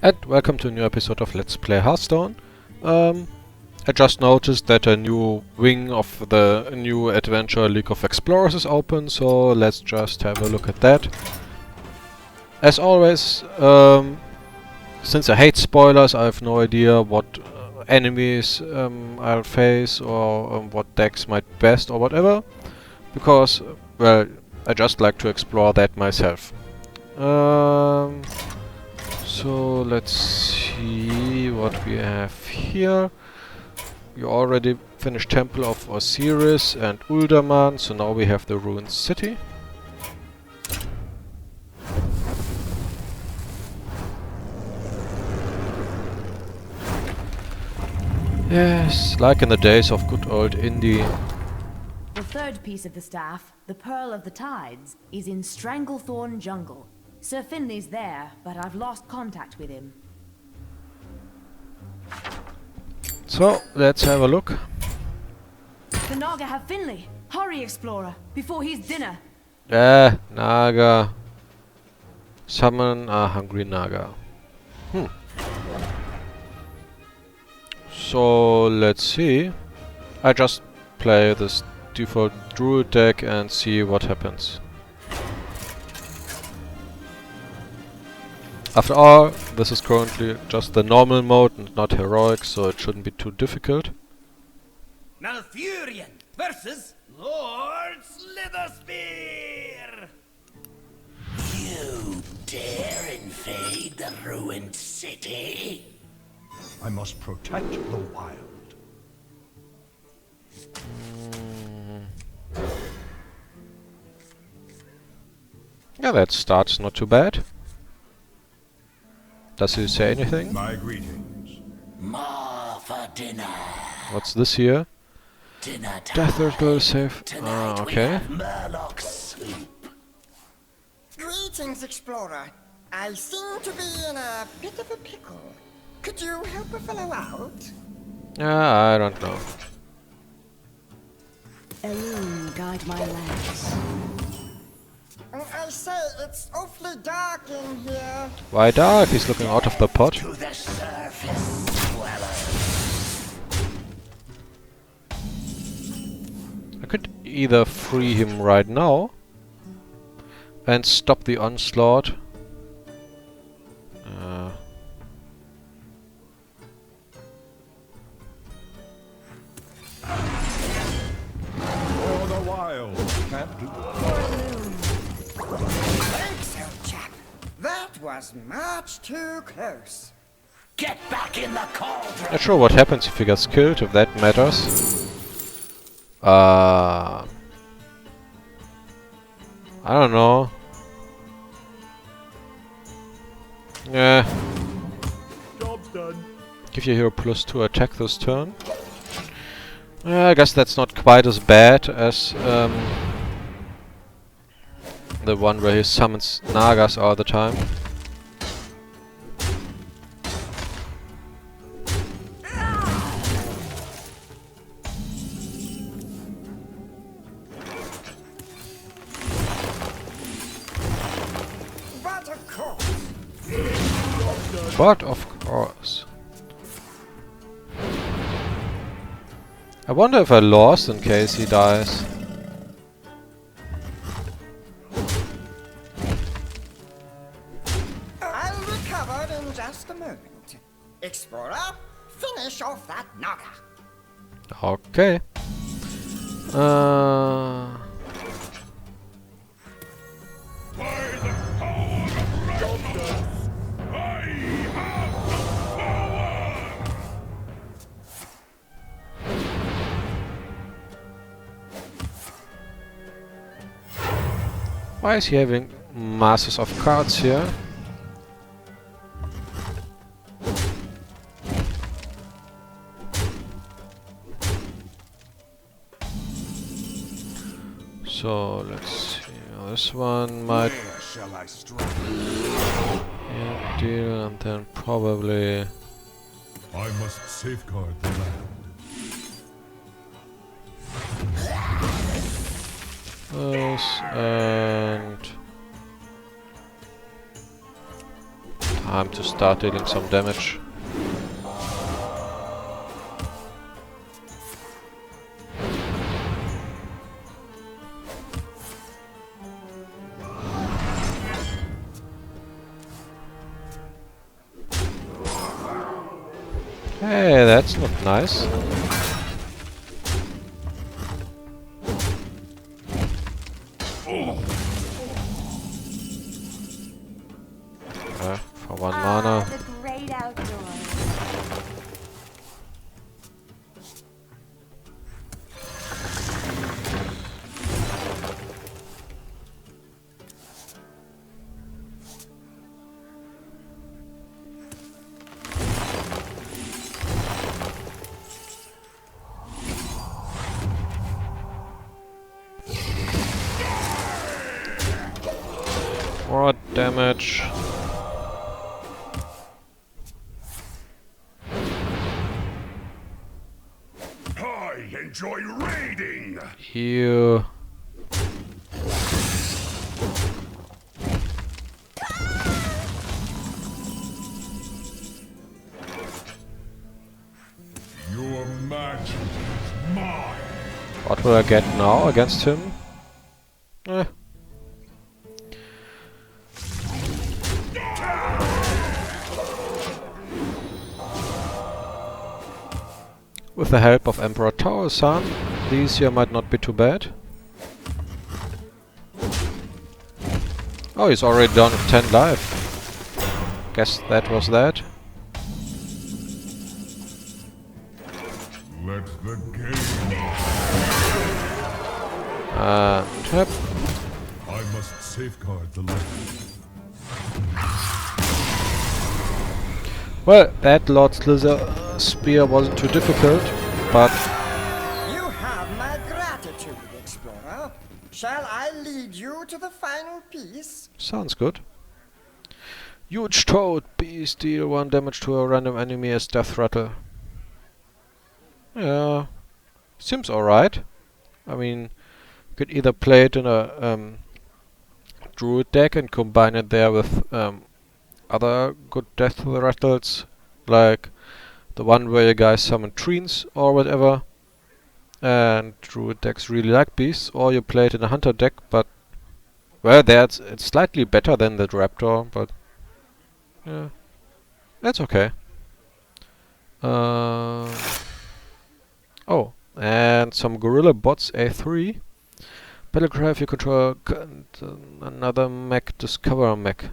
And welcome to a new episode of Let's Play Hearthstone. I just noticed that a new wing of the new adventure League of Explorers is open, so let's just have a look at that. As always, since I hate spoilers, I have no idea what enemies I'll face or what decks might be best or whatever, because, well, I just like to explore that myself. So let's see what we have here. We already finished Temple of Osiris and Uldaman, so now we have the Ruined City. Yes, like in the days of good old indie. The third piece of the staff, the Pearl of the Tides, is in Stranglethorn Jungle. Sir Finley's there, but I've lost contact with him. So, let's have a look. The Naga have Finley! Hurry, Explorer, before he's dinner! Naga. Summon a hungry Naga. So, let's see. I just play this default druid deck and see what happens. After all, this is currently just the normal mode and not heroic, so it shouldn't be too difficult. Malfurion versus Lord Slitherspear! You dare invade the ruined city? I must protect the wild. Yeah, that starts not too bad. Does he say anything? My greetings. More for dinner. What's this here? Dinner time. Death Ritual save. Tonight we Okay. have Murloc soup. Greetings, Explorer. I seem to be in a bit of a pickle. Could you help a fellow out? I don't know. Elune, guide my lands. I say, it's awfully dark in here. Why dark? He's looking out of the pot. To the surface dwellers. I could either free him right now and stop the onslaught. For the wild. Can't do Thanks, old chap. That was much too close. Get back in the cauldron. Not sure what happens if he gets killed, if that matters. I don't know. Yeah. Job's done. Give your hero +2 attack this turn. I guess that's not quite as bad as the one where he summons Nagas all the time. But of course, But of course. I wonder if I lost in case he dies. I'll recover in just a moment. Explorer, finish off that Naga. Okay. Why is he having masses of cards here? So let's see. This one might Where shall I strike? deal, and then probably I must safeguard the land. this and Time to start dealing some damage. Hey, that's not nice. For 1 mana. The great outdoors. More damage. I enjoy raiding. Here. Your match is mine. What will I get now against him? Eh. With the help of Emperor Taosan, these here might not be too bad. Oh, he's already down with 10 life. Guess that was that. Let the game. Tap. I must safeguard the land. Well, that Lord Slither spear wasn't too difficult, but You have my gratitude, Explorer. Shall I lead you to the final piece? sounds good. Huge Toad Beast, deal 1 damage to a random enemy as Death Rattle. Yeah, seems alright. I mean, you could either play it in a Druid deck and combine it there with other good Death Rattles, like the one where you guys summon trees or whatever. And Druid decks really like beasts, or you play it in a Hunter deck, but well, it's slightly better than the Raptor, but yeah, that's okay. Oh, and some Gorilla Bots A3. Battlecry if you control another mech, discover mech.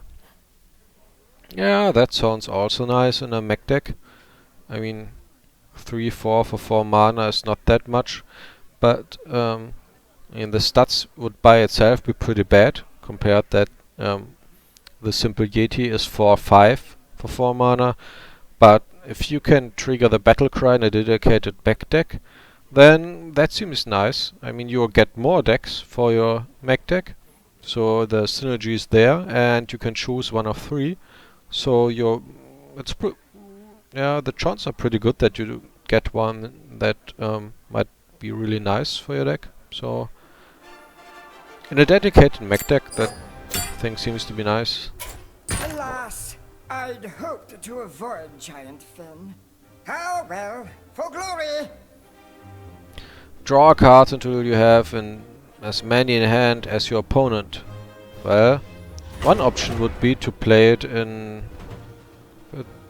Yeah, that sounds also nice in a mech deck. I mean, 3/4 for 4 mana is not that much, but the stats would by itself be pretty bad compared that the simple Yeti is 4/5 for 4 mana. But if you can trigger the battle cry in a dedicated mech deck, then that seems nice. I mean, you'll get more decks for your mech deck, so the synergy is there, and you can choose one of 3. So the chances are pretty good that you get one that might be really nice for your deck. So in a dedicated mech deck, that thing seems to be nice. Alas, I'd hoped to avoid Giant Fin. Oh well, for glory! Draw cards until you have as many in hand as your opponent. Well, one option would be to play it in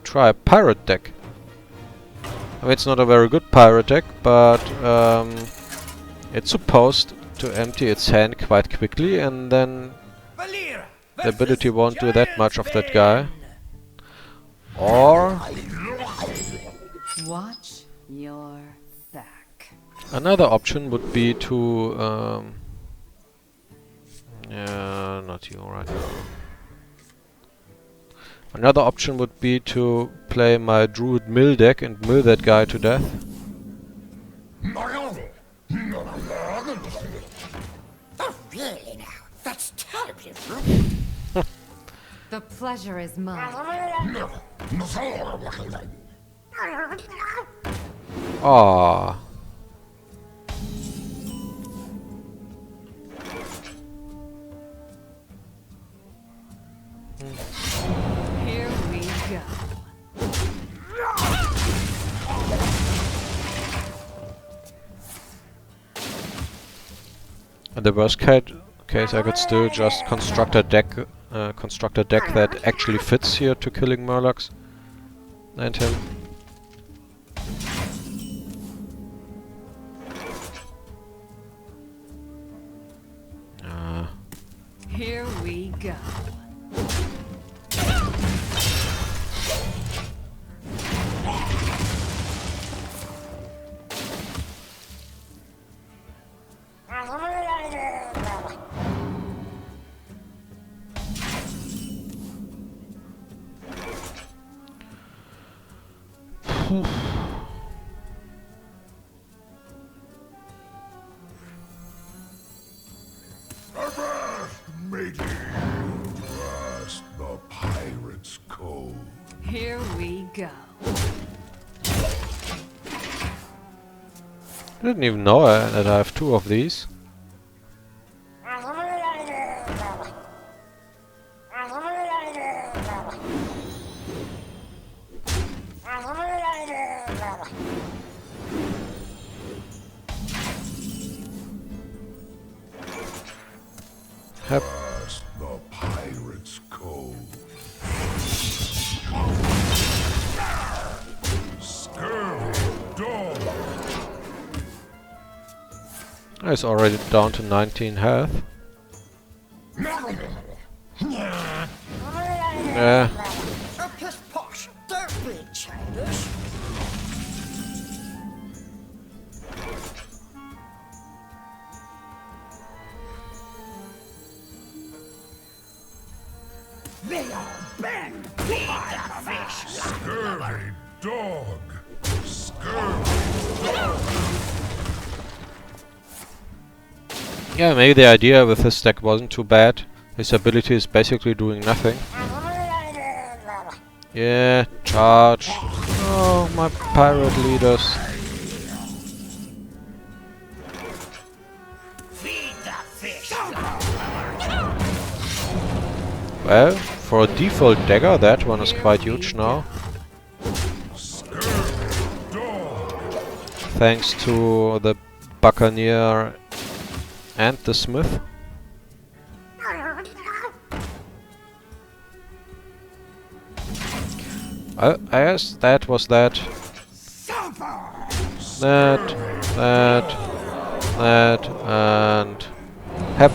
try a pirate deck. I mean, it's not a very good pirate deck, but it's supposed to empty its hand quite quickly, and then the ability won't do that much of that guy. Or Watch your back. another option would be to yeah, not you right now. Another option would be to play my Druid mill deck and mill that guy to death. Oh, really now? That's terribly rude. The pleasure is mine. Aww. Here we In the worst case, I could still just construct a deck that actually fits here to killing Murlocs and him. Here we go. Matey, trust the pirate's code. Here we go. I didn't even know that I have 2 of these. Yep. Trust the pirate's code. Scurvy dog. It's already down to 19 health. Yeah. A piss posh, don't be childish. They are banned. Feed the fish. Scurvy dog. Scurvy dog. Yeah, maybe the idea with his deck wasn't too bad. His ability is basically doing nothing. Yeah, charge. Oh, my pirate leaders. Feed the fish. Well, for a default dagger, that one is quite huge now. Thanks to the Buccaneer and the Smith. I guess that was that. That, and... Hep.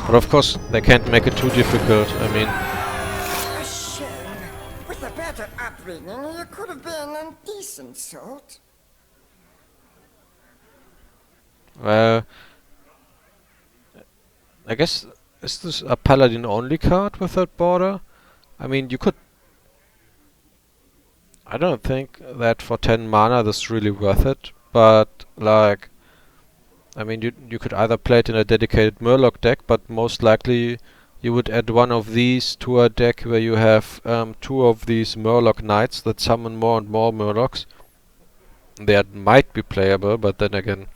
But of course, they can't make it too difficult. I mean, A shame. With a better upbringing, you could have been a decent sort. well... I guess, is this a Paladin only card with that border? I mean, you could... I don't think that for 10 mana this is really worth it, but like... I mean, you could either play it in a dedicated Murloc deck, but most likely you would add one of these to a deck where you have 2 of these Murloc Knights that summon more and more Murlocs. That might be playable, but then again,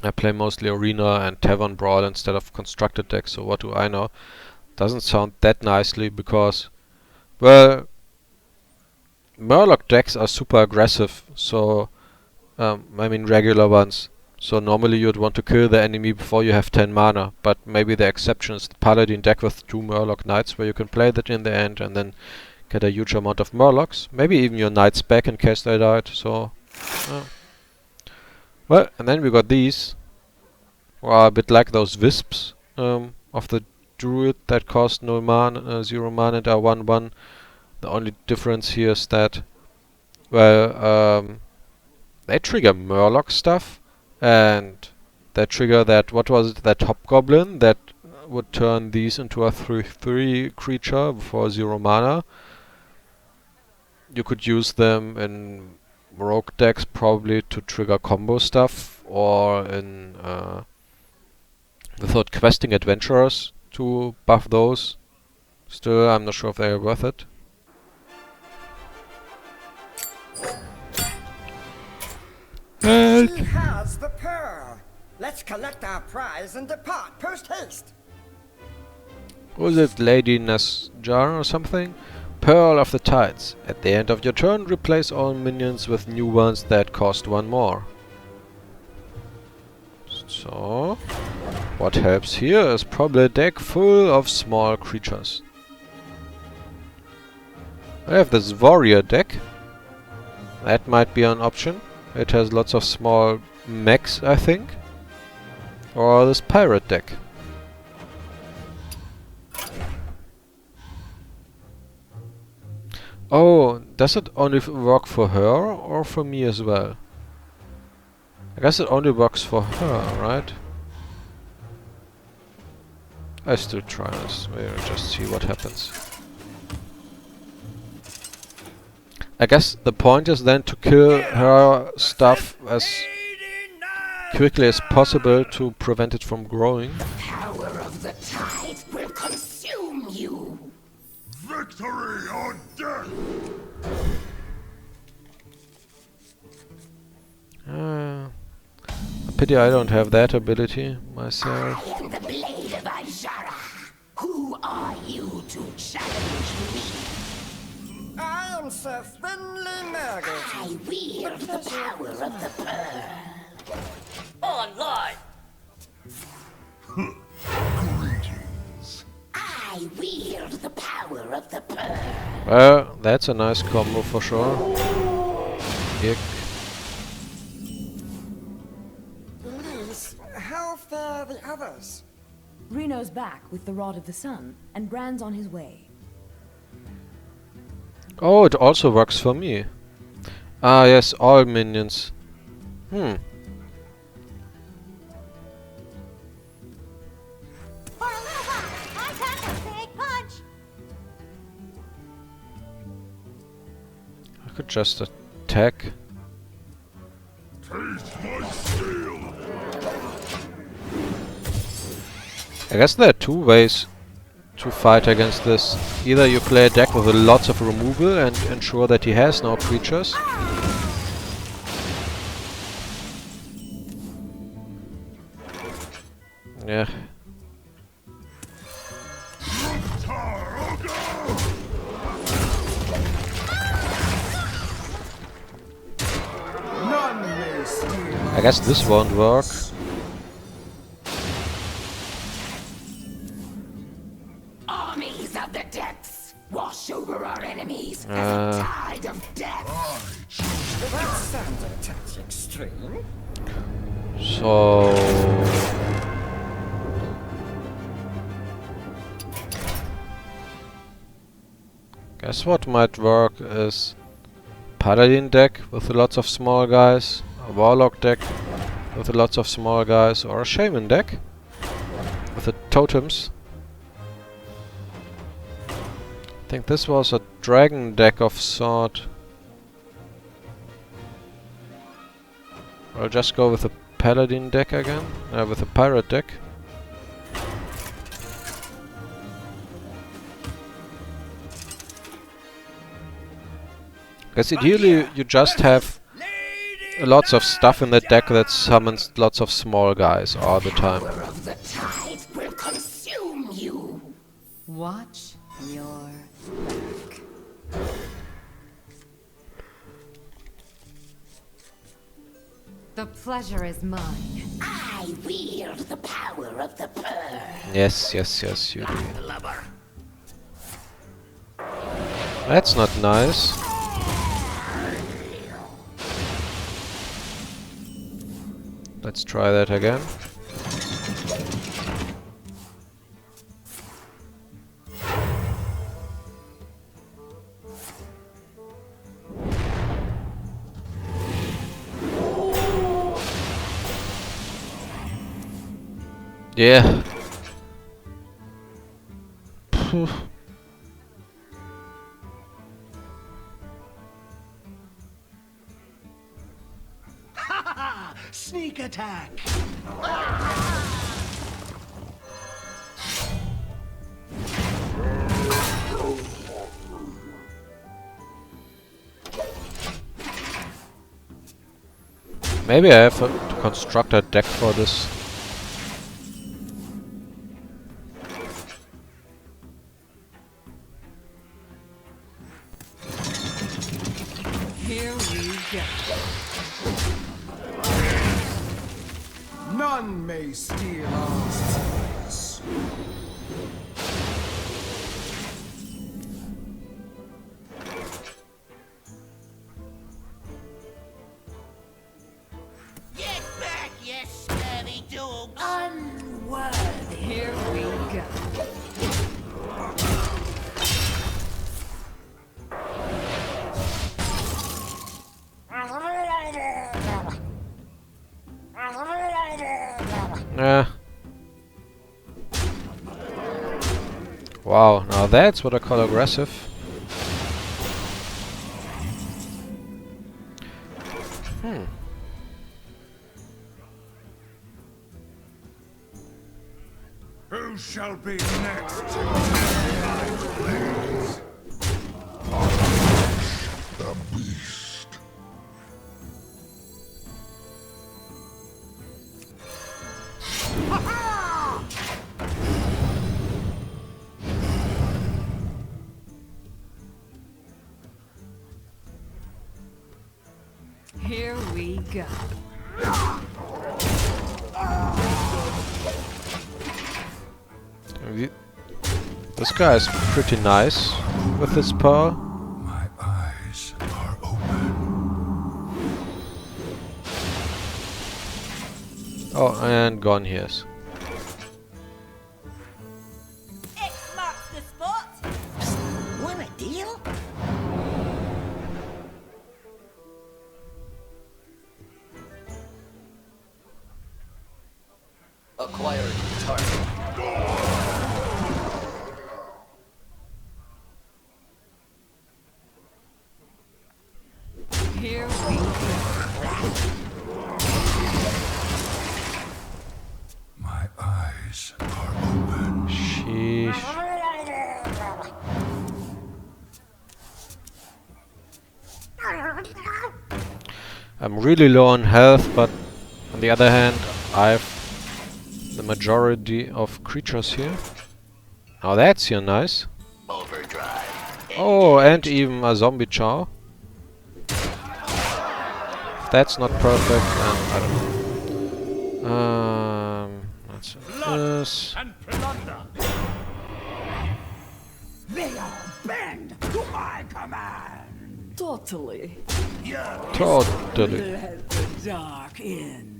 I play mostly Arena and Tavern Brawl instead of constructed decks, so what do I know? Doesn't sound that nicely because, well, Murloc decks are super aggressive, so, I mean regular ones. So normally you'd want to kill the enemy before you have 10 mana, but maybe the exception is the Paladin deck with 2 Murloc Knights where you can play that in the end and then get a huge amount of Murlocs. Maybe even your Knights back in case they died, so... Well, and then we got these. Well, a bit like those Wisps of the Druid that cost no mana, 0 mana and are 1/1. The only difference here is that, well, they trigger Murloc stuff, and they trigger that, what was it, that Hobgoblin that would turn these into a 3/3 creature for 0 mana. You could use them in rogue decks probably to trigger combo stuff, or in without questing adventurers to buff those. Still, I'm not sure if they are worth it. She has the pearl. Let's collect our prize and depart post haste. Was it Lady Nasjar or something? Pearl of the Tides. At the end of your turn, replace all minions with new ones that cost 1 more. So, what helps here is probably a deck full of small creatures. I have this warrior deck. That might be an option. It has lots of small mechs, I think. Or this pirate deck. Oh, does it only work for her or for me as well? I guess it only works for her, right? I still try this. We'll just see what happens. I guess the point is then to kill her stuff as quickly as possible to prevent it from growing. Power of the tide will consume you. Victory or death! A pity I don't have that ability myself. I am the blade of Ajara. Who are you to challenge me? I am Sir Finley Merget. I wield the power of the pearl. Online! Greetings. I wield the power of the pearl. Well, that's a nice combo for sure. Kick. Elise, how fare the others? Reno's back with the Rod of the Sun, and Bran's on his way. Oh, it also works for me. Ah, yes, all minions. For a little while, I pack a big punch. I could just attack. Taste my steel. I guess there are 2 ways to fight against this. Either you play a deck with lots of removal and ensure that he has no creatures. Yeah. I guess this won't work. Armies of the depths wash over our enemies as a tide of death. That sounds a touch extreme. So... guess what might work is Paladin deck with lots of small guys, a Warlock deck with lots of small guys, or a Shaman deck with the totems. I think this was a Dragon deck of sort. I'll just go with a Paladin deck again, with a Pirate deck. Because ideally you just have lots of stuff in that deck that summons lots of small guys all the time. Power of the tide will consume you. Watch your back. The pleasure is mine. I wield the power of the pearl. Yes, yes, yes, you do. Lover. That's not nice. Let's try that again. Yeah. Phew. Sneak attack. Maybe I have to construct a deck for this. None may steal our secrets. Get back, you scurvy dogs! Unworthy. Here we go. Wow, now that's what I call aggressive. Who shall be next to my blades? The beast. Here we go. This guy is pretty nice with his pearl. My eyes are open. Oh, and gone he is. X marks the spot. Want a deal? Acquired target. Here we go. My eyes are open. Sheesh. I'm really low on health, but on the other hand, I've the majority of creatures here. Now that's here nice. Overdrive. Oh, and even a zombie chow. If that's not perfect, I don't know. Let's do this. And plunder. They all bend to my command. Totally. Totally. Let the dark in.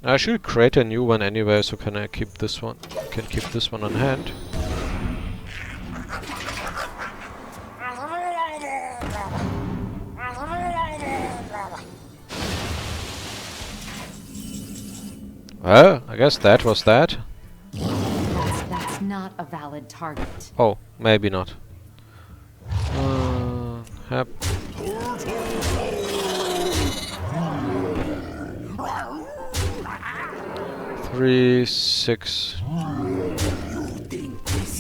I should create a new one anyway, so can I keep this one? Can keep this one on hand. Well, I guess that was that. That's not a valid target. Oh, maybe not. Hap. 3, 6.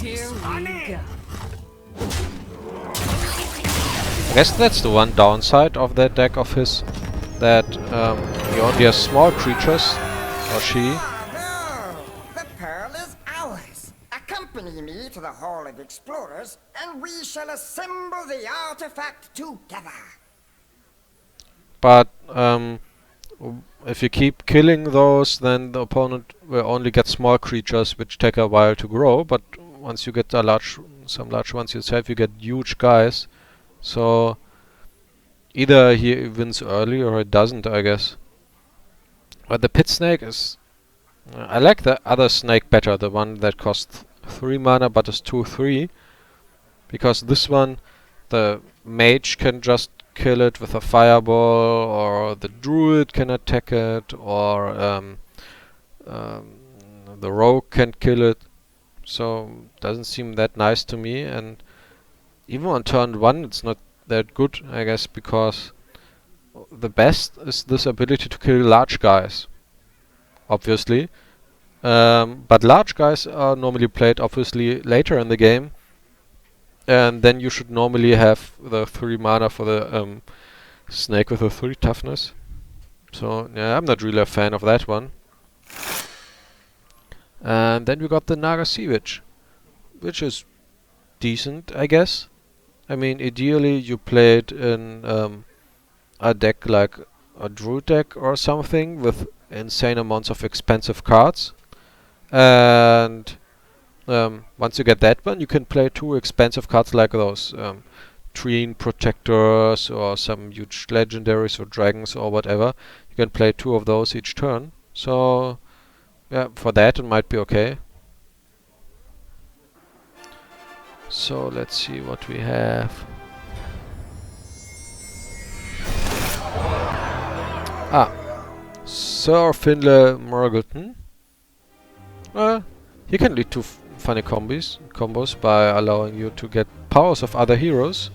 Here we go. I guess that's the one downside of that deck of his, that he only has small creatures, or she. No! The pearl is ours. Accompany me to the Hall of Explorers, and we shall assemble the artifact together. But if you keep killing those, then the opponent will only get small creatures, which take a while to grow. But once you get some large ones yourself, you get huge guys. So either he wins early or he doesn't, I guess. But the pit snake is... I like the other snake better, the one that costs 3 mana but is 2/3. Because this one, the mage can just kill it with a fireball, or the druid can attack it, or the rogue can kill it. So doesn't seem that nice to me, and even on turn 1 it's not that good, I guess, because the best is this ability to kill large guys, obviously. But large guys are normally played obviously later in the game, and then you should normally have the 3 mana for the snake with a 3 toughness. So yeah, I'm not really a fan of that one. And then we got the Naga Sea Witch, which is decent, I guess. I mean, ideally you play it in a deck like a Druid deck or something with insane amounts of expensive cards. And once you get that one, you can play 2 expensive cards like those Trine Protectors or some huge legendaries or dragons or whatever. You can play 2 of those each turn. So yeah, for that it might be okay. So let's see what we have. Sir Finlay Morgleton. He can lead to funny combos by allowing you to get powers of other heroes.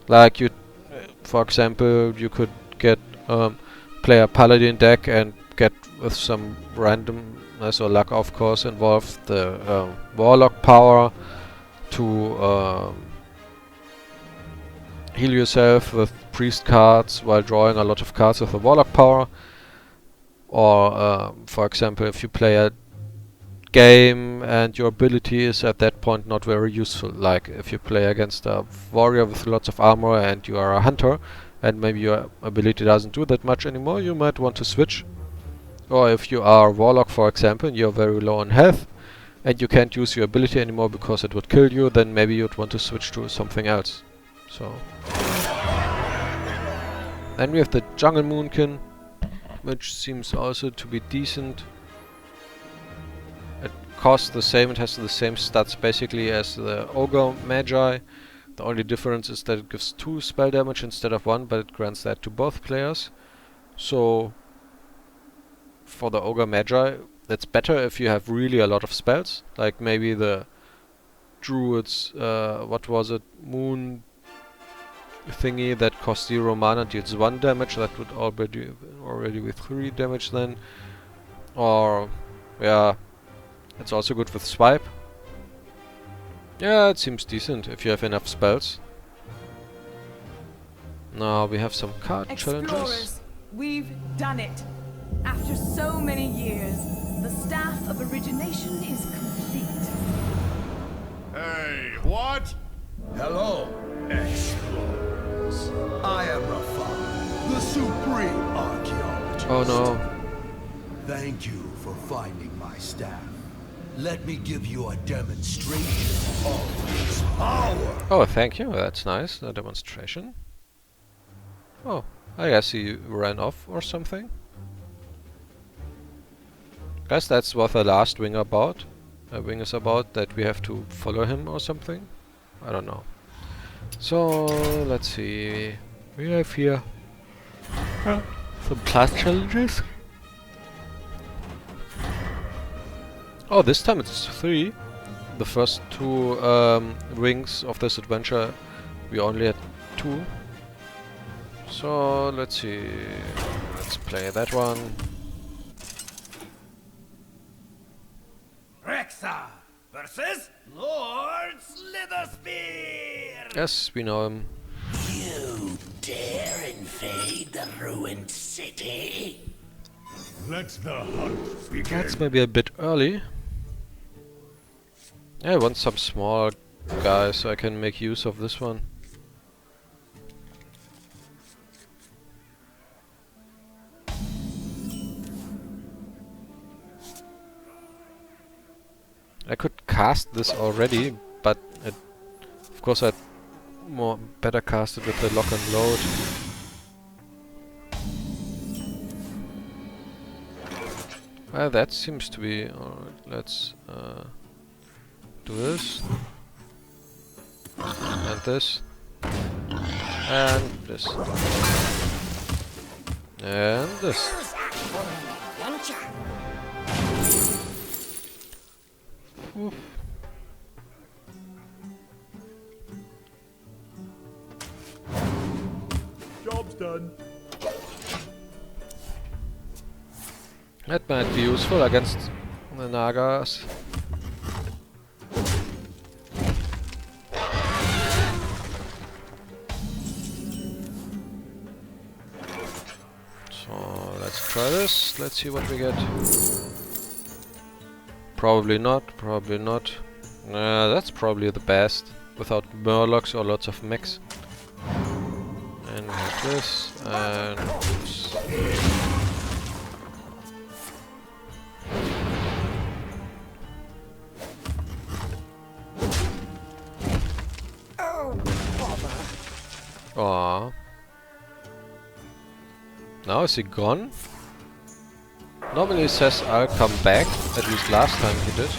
Like you, for example, you could get play a paladin deck and get with some randomness or luck, of course, involved the warlock power to heal yourself with priest cards while drawing a lot of cards with the warlock power. Or, for example, if you play a game and your ability is at that point not very useful, like if you play against a warrior with lots of armor and you are a hunter and maybe your ability doesn't do that much anymore, you might want to switch. Or if you are a warlock, for example, and you're very low on health and you can't use your ability anymore because it would kill you, then maybe you'd want to switch to something else. So then we have the Jungle Moonkin, which seems also to be decent. It costs the same, it has the same stats basically as the Ogre Magi. The only difference is that it gives 2 spell damage instead of 1, but it grants that to both players. So for the Ogre Magi, that's better if you have really a lot of spells, like maybe the Druid's, what was it, Moon thingy that costs 0 mana, deals 1 damage, that would already with 3 damage then. Or, yeah, it's also good with Swipe. Yeah, it seems decent if you have enough spells. Now we have some card challenges. Explorers, we've done it. After so many years, the Staff of Origination is complete. Hey, what? Hello, explorers. I am Rafal, the supreme archaeologist. Oh no. Thank you for finding my staff. Let me give you a demonstration of its power. Oh, thank you, that's nice, a demonstration. Oh, I guess he ran off or something. Guess that's what the last wing about. A wing is about that we have to follow him or something. I don't know. So let's see. We have here some class challenges. Oh, this time it's 3. The first 2 wings of this adventure we only had 2. So let's see. Let's play that one. Rexa versus Lord Slitherspear. Yes, we know him. You dare invade the ruined city? Let the hunt begin. That's maybe a bit early. I want some small guys so I can make use of this one. I could cast this already, but of course I'd better cast it with the lock and load. Well, that seems to be alright. Let's do this and this and this and this. Oof. Job's done. That might be useful against the Nagas. So let's try this. Let's see what we get. Probably not, probably not. That's probably the best. without murlocs or lots of mechs. And we have this, and oops. Oh, bother. Aww. Now is he gone? Normally he says I'll come back, at least last time he did.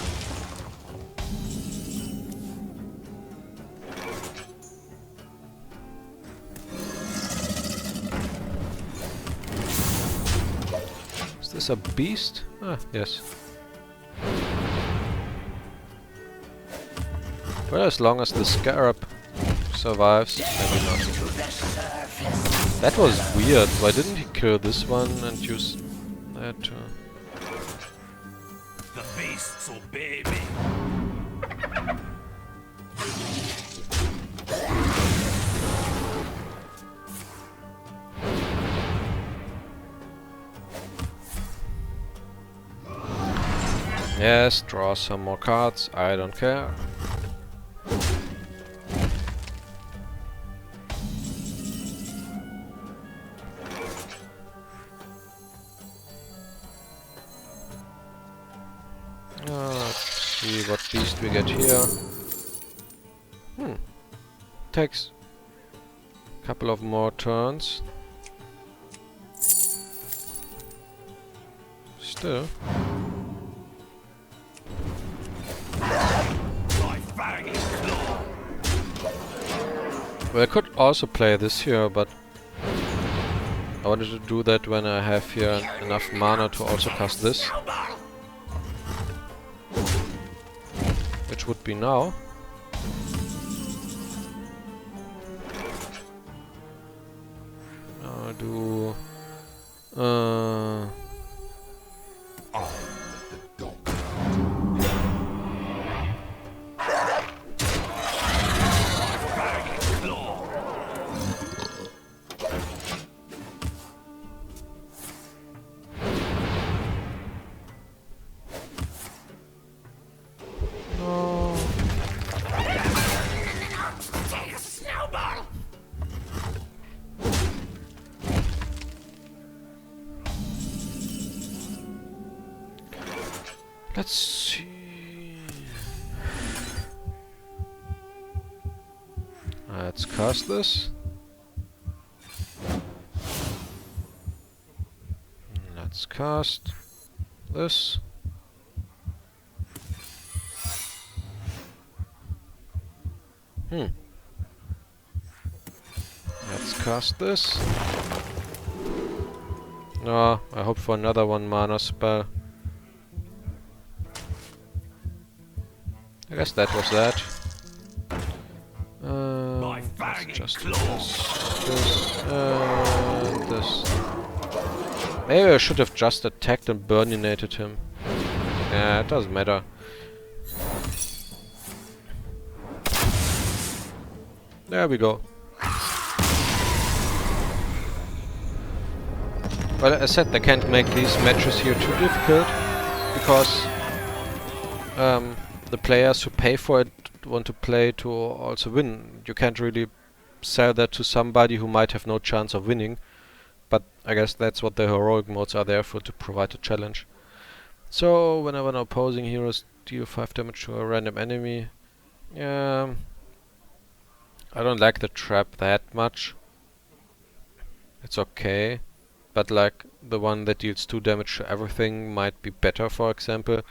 Is this a beast? Ah, yes. Well, as long as the scarab survives, maybe not. That was weird. Why didn't he kill this one and use that too? The beasts obey me. Yes, draw some more cards. I don't care. Let's see what beast we get here. Takes a couple of more turns. Still. Well, I could also play this here, but I wanted to do that when I have here enough mana to also cast this. Which would be now. I'll do... Let's see. Let's cast this. Let's cast this. Let's cast this. No, I hope for another 1 mana spell. I guess that was that. Let's just do this. Maybe I should have just attacked and burninated him. Yeah, it doesn't matter. There we go. Well, as I said, they can't make these matches here too difficult, because the players who pay for it want to play to also win. You can't really sell that to somebody who might have no chance of winning, but I guess that's what the heroic modes are there for, to provide a challenge. So, whenever an opposing heroes deal 5 damage to a random enemy, I don't like the trap that much. It's okay, but like the one that deals 2 damage to everything might be better, for example.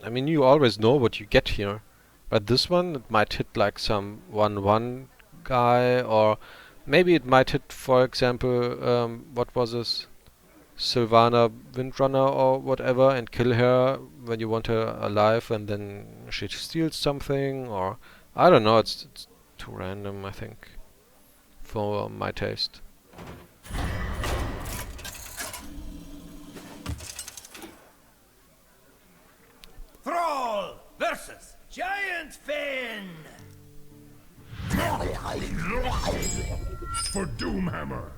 I mean, you always know what you get here, but this one, it might hit like some 1/1 guy, or maybe it might hit, for example, what was this? Sylvana Windrunner or whatever, and kill her when you want her alive, and then she steals something, or I don't know, it's too random, I think, for my taste. Thrall versus Giant Finn. For Doomhammer.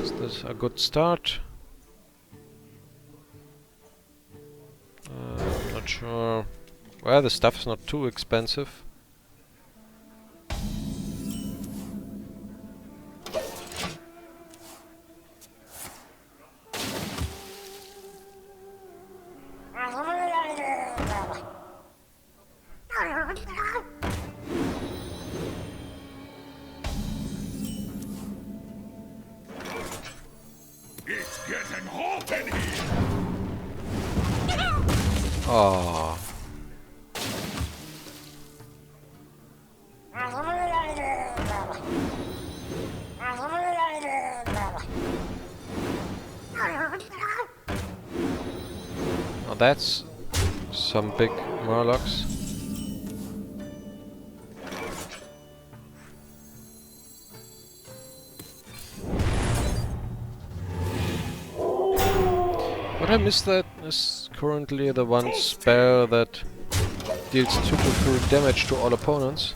Is this a good start? Not sure. Well, the stuff's not too expensive. It's getting hot in here. Oh. Now that's some big murlocs. What I miss that is currently the one spell that deals super damage to all opponents.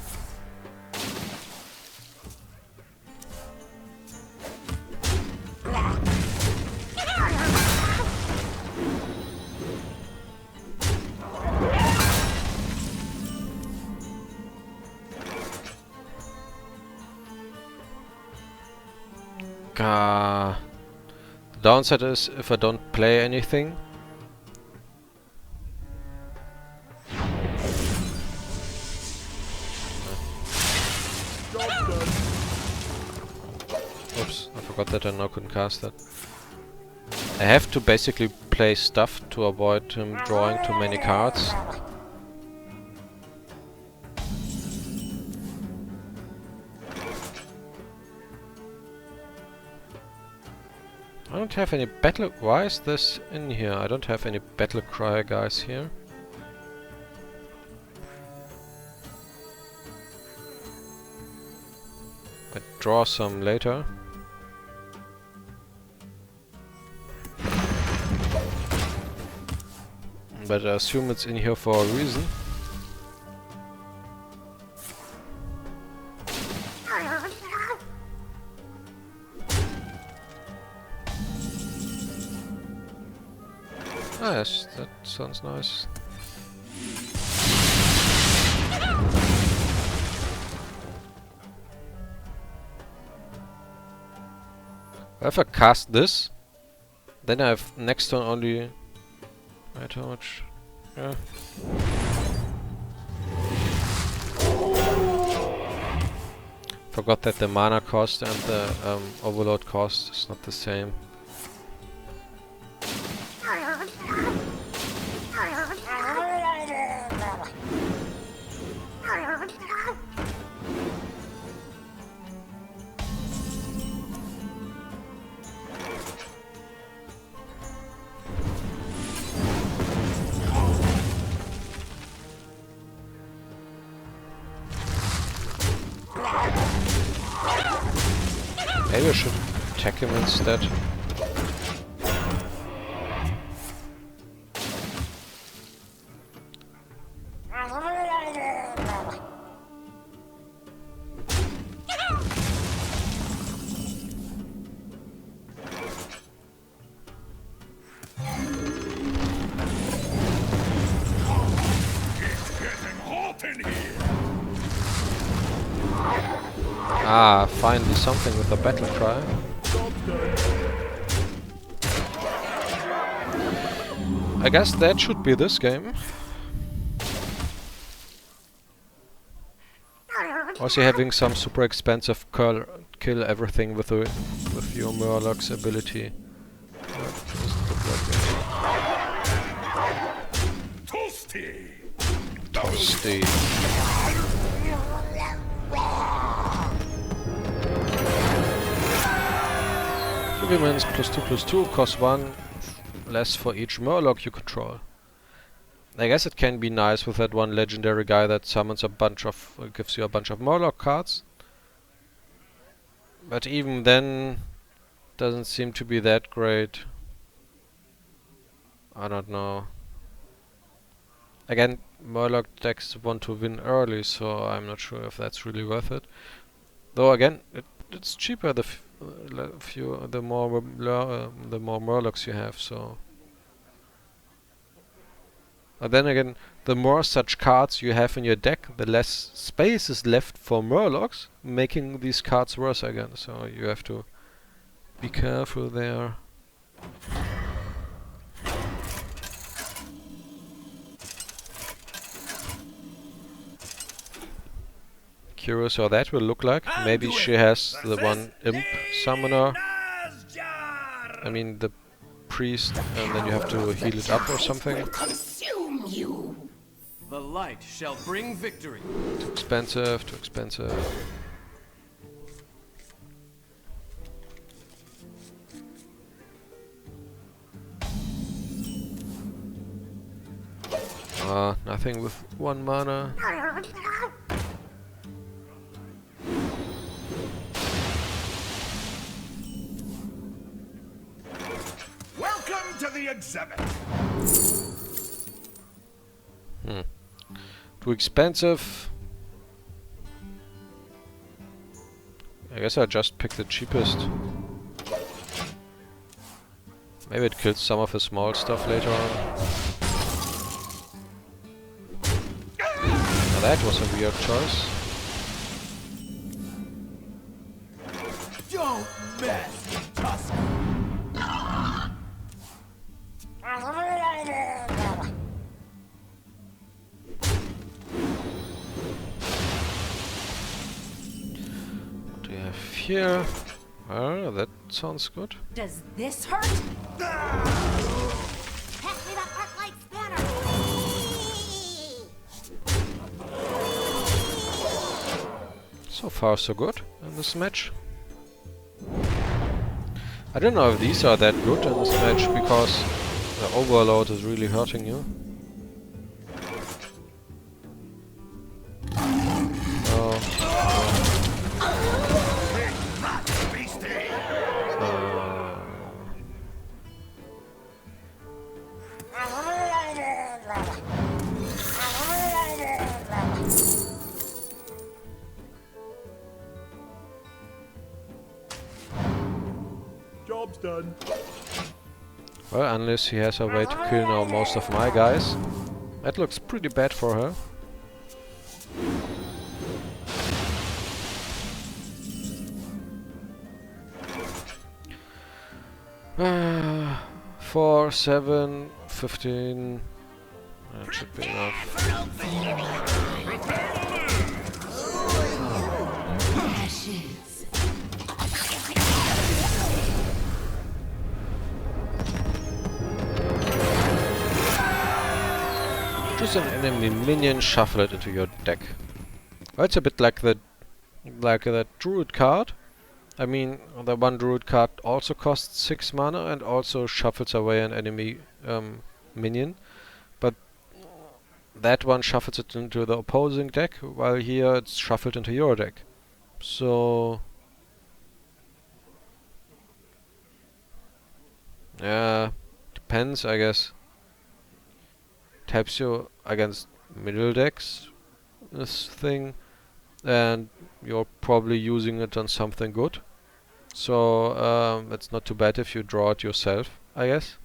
The downside is if I don't play anything. Oops, I forgot that I now couldn't cast that. I have to basically play stuff to avoid him drawing too many cards. I don't have any battle... Why is this in here? I don't have any battle cry guys here. I draw some later. But I assume it's in here for a reason. Ah, yes, that sounds nice. If I cast this, then I have next turn only... Wait, how much? Yeah. Forgot that the mana cost and the overload cost is not the same. Maybe I should attack him instead. Ah, finally something with a battle cry. I guess that should be this game. Also having some super expensive kill everything with your Murloc's ability. Toasty! Toasty. 3 minutes +2/+2 costs 1 less for each Murloc you control. I guess it can be nice with that one legendary guy that summons a bunch of... gives you a bunch of Murloc cards. But even then, doesn't seem to be that great. I don't know. Again, Murloc decks want to win early, so I'm not sure if that's really worth it. Though again, it's cheaper the more Murlocs you have, so... Then again, the more such cards you have in your deck, the less space is left for Murlocs, making these cards worse again. So you have to be careful there. Curious how that will look like. Maybe she has the one imp summoner. I mean the priest, and then you have to heal it up or something. Consume you. The light shall bring victory. Too expensive, too expensive. Nothing with 1 mana. Welcome to the exhibit. Too expensive. I guess I just picked the cheapest. Maybe it kills some of the small stuff later on. Now that was a weird choice. Don't mess with Tusk. What do you have here? Oh, that sounds good. Does this hurt? Pass me that arc light spanner. So far so good in this match. I don't know if these are that good in this match because the overload is really hurting you. Job's done. Well, unless he has a way to kill now most of my guys. That looks pretty bad for her. Ah, 4, 7, 15. That should be enough. Choose an enemy minion, shuffle it into your deck. Well, it's a bit like that druid card. I mean, the one druid card also costs 6 mana and also shuffles away an enemy minion. But that one shuffles it into the opposing deck, while here it's shuffled into your deck. So... yeah, depends, I guess. Taps you against middle decks, this thing, and you're probably using it on something good. So it's not too bad if you draw it yourself, I guess.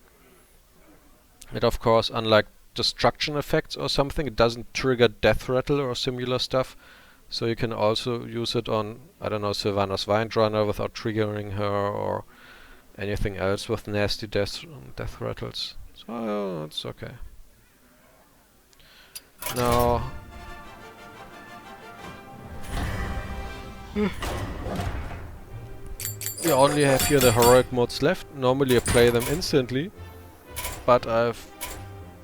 And of course, unlike destruction effects or something, it doesn't trigger death rattle or similar stuff. So you can also use it on, I don't know, Sylvanas Windrunner without triggering her, or anything else with nasty death rattles. So it's okay. Now... we only have here the heroic modes left. Normally I play them instantly, but I've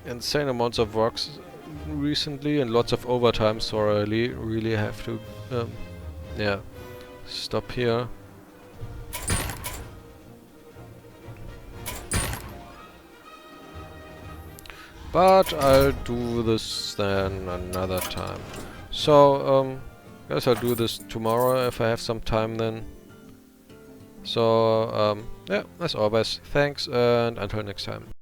insane amounts of works recently and lots of overtime, so I really have to yeah, stop here. But I'll do this then another time. So guess I'll do this tomorrow if I have some time then. So yeah, as always, thanks and until next time.